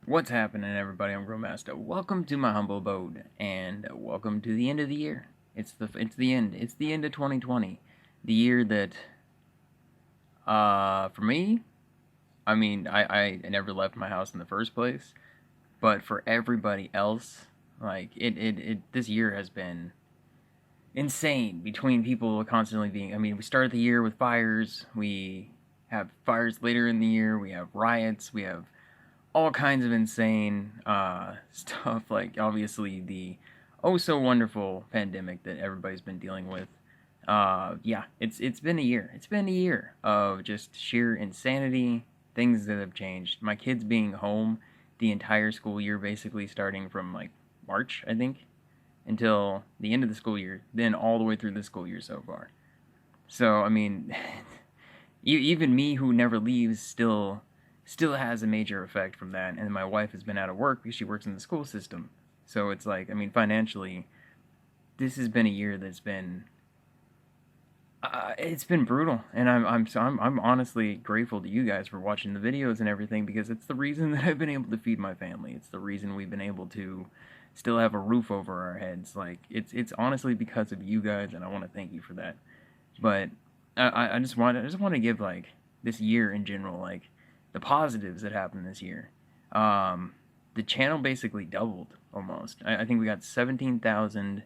What's happening, everybody? I'm Grillmaster. Welcome to my humble abode, and welcome to the end of the year. It's the end. It's the end of 2020, the year that, for me, I mean, I never left my house in the first place, but for everybody else, like this year has been insane. Between people constantly being, I mean, we started the year with fires. We have fires later in the year. We have riots. We have all kinds of insane stuff, like obviously the oh so wonderful pandemic that everybody's been dealing with. Yeah, it's been a year. It's been a year of just sheer insanity, things that have changed. My kids being home the entire school year, basically starting from like March, I think, until the end of the school year, then all the way through the school year so far. So I mean, even me who never leaves still has a major effect from that. And my wife has been out of work because she works in the school system. So it's like, I mean, financially, this has been a year that's been it's been brutal, and I'm honestly grateful to you guys for watching the videos and everything, because it's the reason that I've been able to feed my family. It's the reason we've been able to still have a roof over our heads. Like it's honestly because of you guys, and I want to thank you for that. But I just want to give like this year in general, like the positives that happened this year. Um, the channel basically doubled almost. I think we got 17,000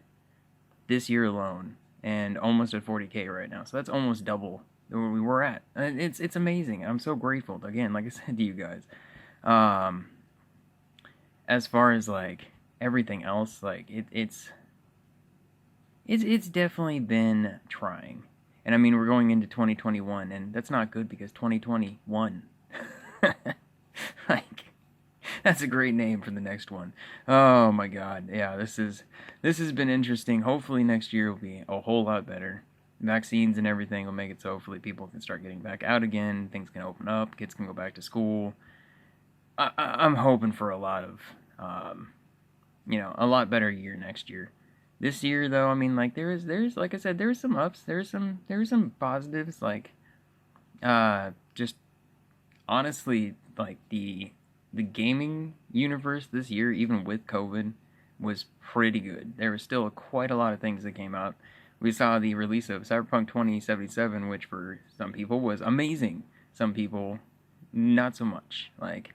this year alone, and almost at 40K right now. So that's almost double where we were at. And it's amazing. I'm so grateful. Again, like I said to you guys. Um, as far as like everything else, like it's definitely been trying. And I mean, we're going into 2021, and that's not good because 2021. Like, that's a great name for the next one. Oh my god. Yeah, this has been interesting. Hopefully next year will be a whole lot better. Vaccines and everything will make it so hopefully people can start getting back out again, things can open up, kids can go back to school. I'm hoping for a lot of a lot better year next year. This year though, I mean, like there's like I said, there's some ups, there's some positives, like just honestly, like the gaming universe this year, even with COVID, was pretty good. There was still quite a lot of things that came out. We saw the release of Cyberpunk 2077, which for some people was amazing. Some people, not so much. Like,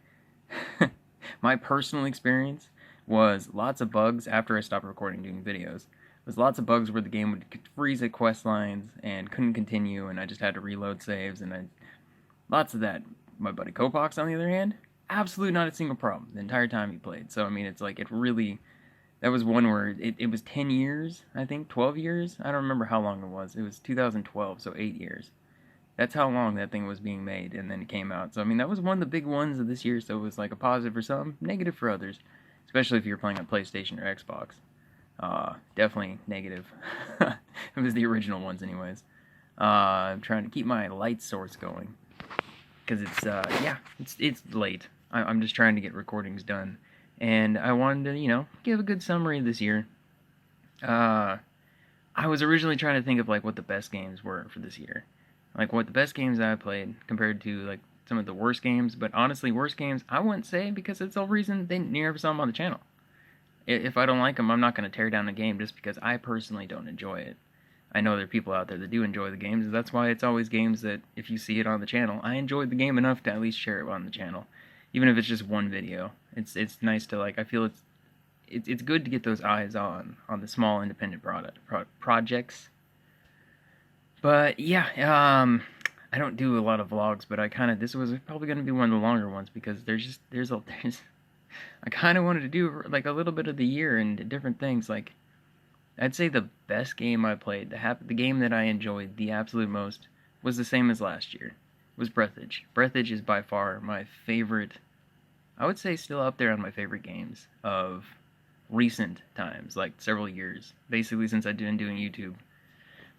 my personal experience was lots of bugs after I stopped recording doing videos. There was lots of bugs where the game would freeze at quest lines and couldn't continue, and I just had to reload saves, and lots of that. My buddy Kopox, on the other hand, absolutely not a single problem the entire time he played. So I mean, it's like it really, that was one where it was 10 years, I think 12 years. I don't remember how long it was. It was 2012, so 8 years. That's how long that thing was being made, and then it came out. So I mean, that was one of the big ones of this year. So it was like a positive for some, negative for others, especially if you're playing on PlayStation or Xbox. Definitely negative. It was the original ones, anyways. I'm trying to keep my light source going because it's late. I'm just trying to get recordings done, and I wanted to give a good summary this year. Uh, I was originally trying to think of like what the best games were for this year, like what the best games I played compared to like some of the worst games. But honestly, worst games I wouldn't say, because it's the whole reason they never saw them on the channel. If I don't like them, I'm not going to tear down the game just because I personally don't enjoy it. I know there are people out there that do enjoy the games, and that's why it's always games that, if you see it on the channel, I enjoyed the game enough to at least share it on the channel, even if it's just one video. It's nice to, like, I feel it's good to get those eyes on the small independent projects. But yeah, I don't do a lot of vlogs, but this was probably going to be one of the longer ones, because there's I kind of wanted to do like a little bit of the year and different things. Like, I'd say the best game I played, the game that I enjoyed the absolute most, was the same as last year. Was Breathedge. Breathedge is by far my favorite. I would say still up there on my favorite games of recent times, like several years. Basically, since I've been doing YouTube,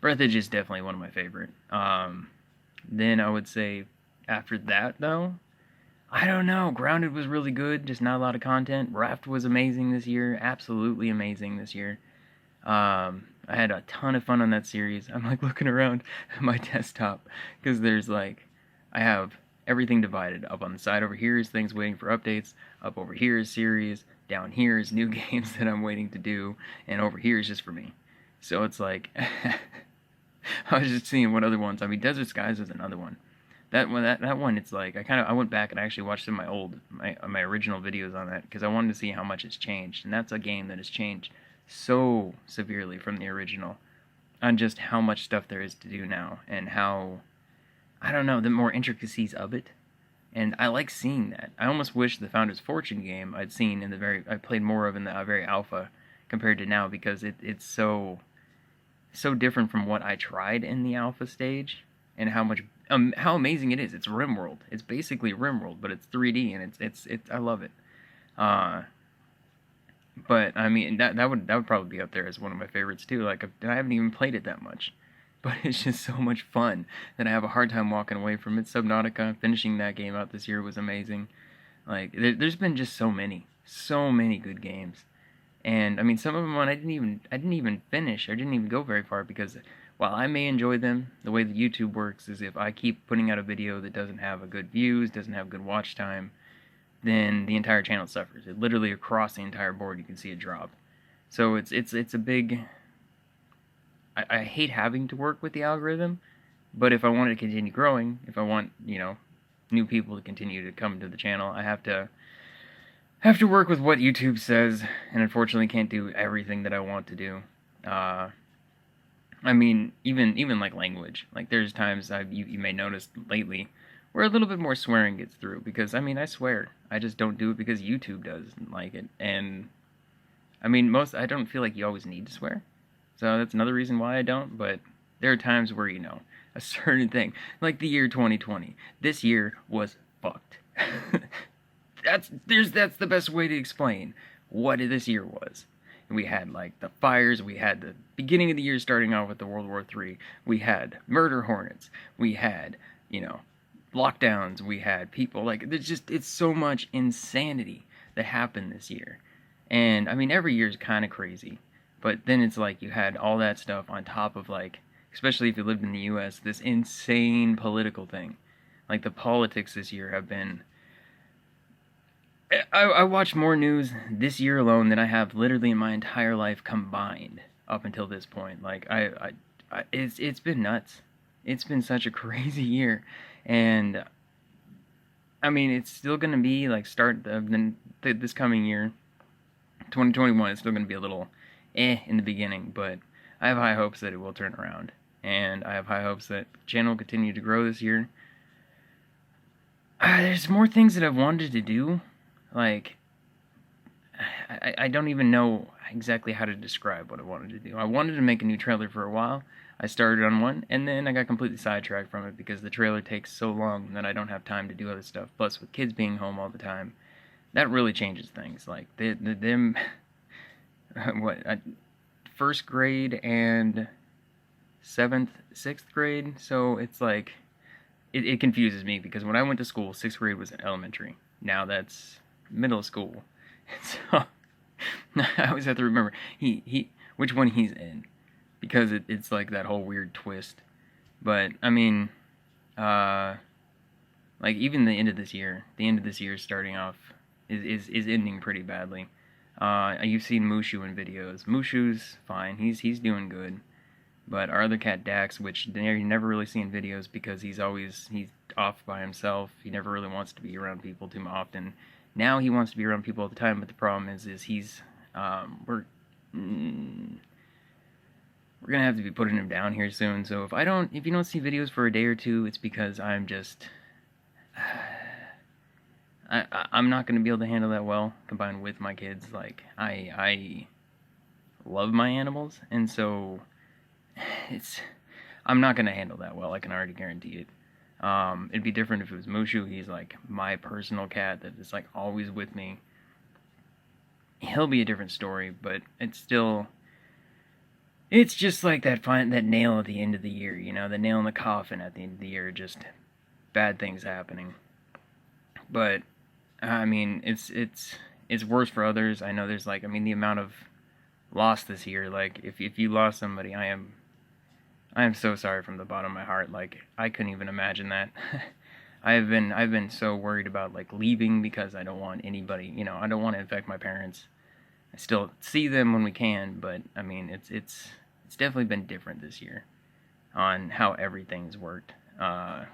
Breathedge is definitely one of my favorite. Then I would say after that, though, I don't know. Grounded was really good, just not a lot of content. Raft was amazing this year, absolutely amazing this year. I had a ton of fun on that series. I'm like looking around at my desktop because there's like, I have everything divided. Up on the side over here is things waiting for updates. Up over here is series. Down here is new games that I'm waiting to do. And over here is just for me. So it's like, I was just seeing what other ones. I mean, Desert Skies was another one. That one, it's like I went back and I actually watched some of my original videos on that because I wanted to see how much it's changed, and that's a game that has changed so severely from the original, on just how much stuff there is to do now and how, I don't know, the more intricacies of it, and I like seeing that. I almost wish the Founder's Fortune game I played more of in the very alpha compared to now, because it's so different from what I tried in the alpha stage, and how amazing it is. It's RimWorld. It's basically RimWorld, but it's 3D, and it's I love it. But I mean, that would probably be up there as one of my favorites too. Like, I haven't even played it that much, but it's just so much fun that I have a hard time walking away from it. Subnautica, finishing that game out this year was amazing. Like, there's been just so many good games. And I mean, some of them I didn't even finish. I didn't even go very far, because while I may enjoy them, the way that YouTube works is if I keep putting out a video that doesn't have a good views, doesn't have good watch time, then the entire channel suffers. It literally, across the entire board, you can see it drop. So it's a big. I hate having to work with the algorithm, but if I want it to continue growing, if I want, new people to continue to come to the channel, I have to work with what YouTube says, and unfortunately can't do everything that I want to do. I mean, even like language. Like, there's times you may notice lately where a little bit more swearing gets through, because I mean, I swear. I just don't do it because YouTube doesn't like it. And I mean, I don't feel like you always need to swear. So that's another reason why I don't, but there are times where, a certain thing, like the year 2020. This year was fucked. That's the best way to explain what this year was. We had, like, the fires, we had the beginning of the year starting off with the World War III, we had murder hornets, we had, lockdowns, we had people, like, it's so much insanity that happened this year. And, I mean, every year is kind of crazy, but then it's like you had all that stuff on top of, like, especially if you lived in the U.S., this insane political thing. Like, the politics this year have been... I watch more news this year alone than I have literally in my entire life combined up until this point. Like, it's been nuts. It's been such a crazy year, and I mean, it's still gonna be like this coming year, 2021. It's still gonna be a little in the beginning, but I have high hopes that it will turn around, and I have high hopes that the channel will continue to grow this year. There's more things that I've wanted to do. Like, I don't even know exactly how to describe what I wanted to do. I wanted to make a new trailer for a while. I started on one, and then I got completely sidetracked from it because the trailer takes so long that I don't have time to do other stuff. Plus, with kids being home all the time, that really changes things. Like, them, first grade and 6th grade, so it's like, it confuses me, because when I went to school, 6th grade was elementary. Now that's middle school. So I always have to remember which one he's in, because it's like that whole weird twist. But I mean, like, even the end of this year starting off is ending pretty badly. You've seen Mushu in videos. Mushu's fine. He's doing good. But our other cat, Dax, which you never really see in videos because he's off by himself. He never really wants to be around people too often. Now he wants to be around people all the time, but the problem is he's we're gonna have to be putting him down here soon. So if you don't see videos for a day or two, it's because I'm just I'm not gonna be able to handle that well combined with my kids. Like, I love my animals, and so I'm not gonna handle that well. I can already guarantee it. It'd be different if it was Mushu. He's like my personal cat that is like always with me. He'll be a different story, but it's just like that nail at the end of the year, the nail in the coffin at the end of the year, just bad things happening. But I mean, it's worse for others. I know there's the amount of loss this year. Like, if you lost somebody, I am so sorry from the bottom of my heart. Like, I couldn't even imagine that. I've been so worried about like leaving because I don't want anybody, I don't want to infect my parents. I still see them when we can, but I mean, it's definitely been different this year on how everything's worked. But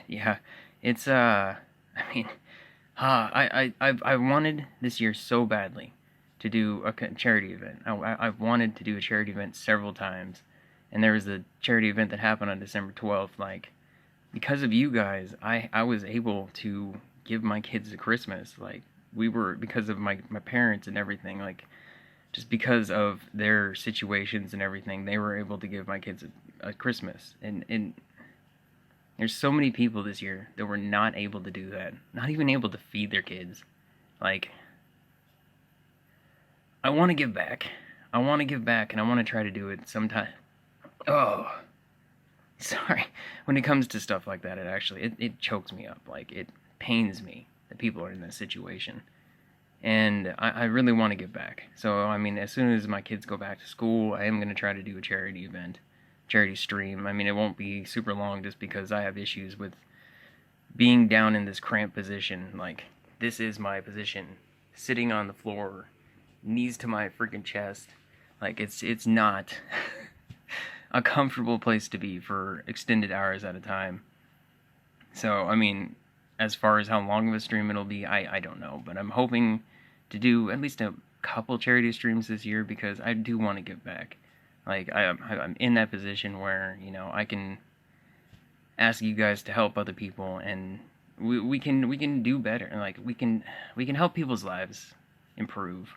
yeah, it's I mean, I wanted this year so badly to do a charity event. I've wanted to do a charity event several times, and there was a charity event that happened on December 12th. Like, because of you guys, I was able to give my kids a Christmas. Like, because of my parents and everything, like, just because of their situations and everything, they were able to give my kids a Christmas. And there's so many people this year that were not able to do that. Not even able to feed their kids. Like, I want to give back. I want to give back, and I want to try to do it sometime. Oh, sorry. When it comes to stuff like that, it chokes me up. Like, it pains me that people are in this situation. And I really want to give back. So, I mean, as soon as my kids go back to school, I am going to try to do a charity event, charity stream. I mean, it won't be super long just because I have issues with being down in this cramped position. Like, this is my position, sitting on the floor, knees to my freaking chest. Like, it's not a comfortable place to be for extended hours at a time. So, I mean, as far as how long of a stream it'll be, I don't know. But I'm hoping to do at least a couple charity streams this year because I do want to give back. Like, I'm in that position where, I can ask you guys to help other people, and we can do better. Like, we can help people's lives improve.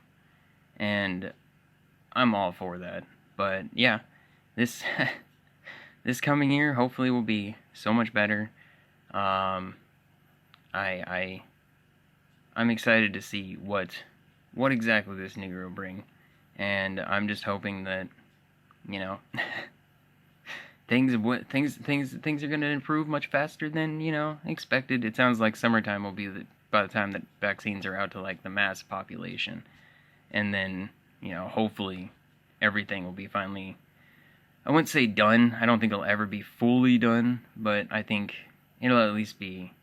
And I'm all for that. But yeah, this this coming year hopefully will be so much better. I'm excited to see what exactly this new year will bring, and I'm just hoping that things are going to improve much faster than expected. It sounds like summertime will be by the time that vaccines are out to like the mass population, and then hopefully everything will be finally, I wouldn't say done. I don't think it'll ever be fully done, but I think it'll at least be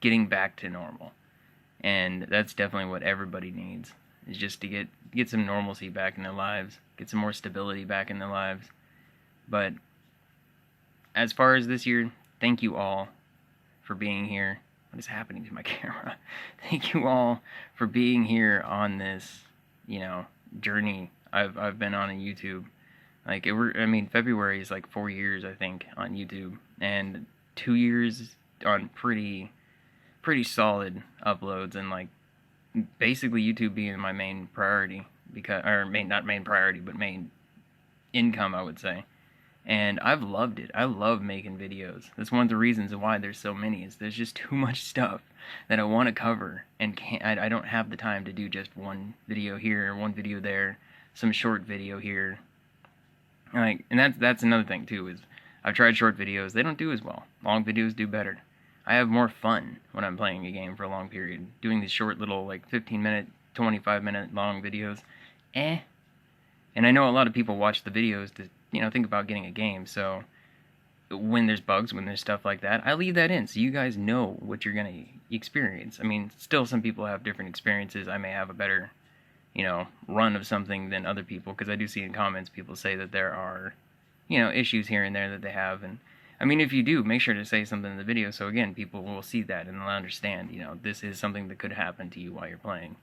getting back to normal. And that's definitely what everybody needs, is just to get some normalcy back in their lives, get some more stability back in their lives. But as far as this year, thank you all for being here. What is happening to my camera? Thank you all for being here on this, journey I've been on YouTube. Like, February is like 4 years, I think, on YouTube, and 2 years on pretty solid uploads, and like basically YouTube being my main priority, not main priority, but main income, I would say. And I've loved it. I love making videos. That's one of the reasons why there's so many, is there's just too much stuff that I want to cover, and I don't have the time to do just one video here, one video there, some short video here. Like, and that's another thing too, is I've tried short videos. They don't do as well. Long videos do better. I have more fun when I'm playing a game for a long period. Doing these short little, like, 15-minute, 25-minute long videos, And I know a lot of people watch the videos to, think about getting a game. So when there's bugs, when there's stuff like that, I leave that in so you guys know what you're going to experience. I mean, still some people have different experiences. I may have a better, run of something than other people, because I do see in comments people say that there are, issues here and there that they have. And I mean, if you do, make sure to say something in the video so, again, people will see that and they'll understand, this is something that could happen to you while you're playing.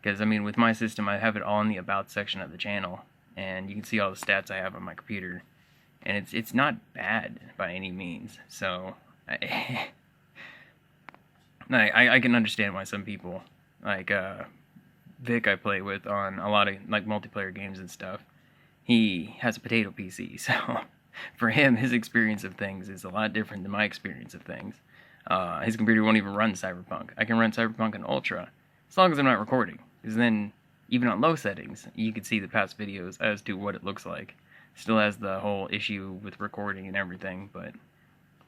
Because, I mean, with my system, I have it all in the About section of the channel, and you can see all the stats I have on my computer. And it's not bad by any means. So, I can understand why some people, like Vic I play with on a lot of like multiplayer games and stuff, he has a potato PC, so for him, his experience of things is a lot different than my experience of things. His computer won't even run Cyberpunk. I can run Cyberpunk in Ultra, as long as I'm not recording, because then, even on low settings, you can see the past videos as to what it looks like. Still has the whole issue with recording and everything, but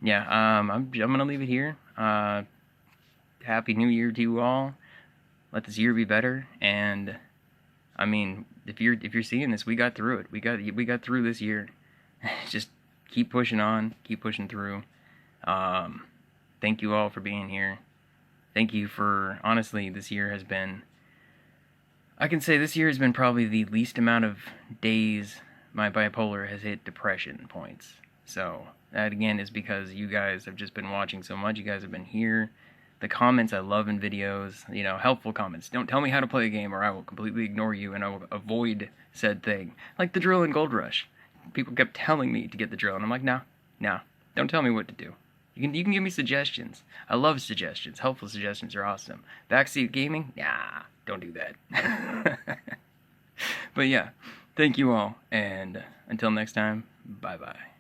yeah, I'm gonna leave it here. Happy New Year to you all. Let this year be better, and I mean, if you're seeing this, we got through it. We got through this year. Just keep pushing on, keep pushing through. Thank you all for being here. Thank you for, honestly, this year has been, I can say this year has been probably the least amount of days my bipolar has hit depression points. So, that again is because you guys have just been watching so much. You guys have been here. The comments I love in videos, you know, helpful comments. Don't tell me how to play a game or I will completely ignore you and I will avoid said thing. Like the drill in Gold Rush. People kept telling me to get the drill and I'm like, no, don't tell me what to do. You can give me suggestions. I love suggestions. Helpful suggestions are awesome. Backseat gaming? Nah, don't do that. But yeah, thank you all, and until next time, bye-bye.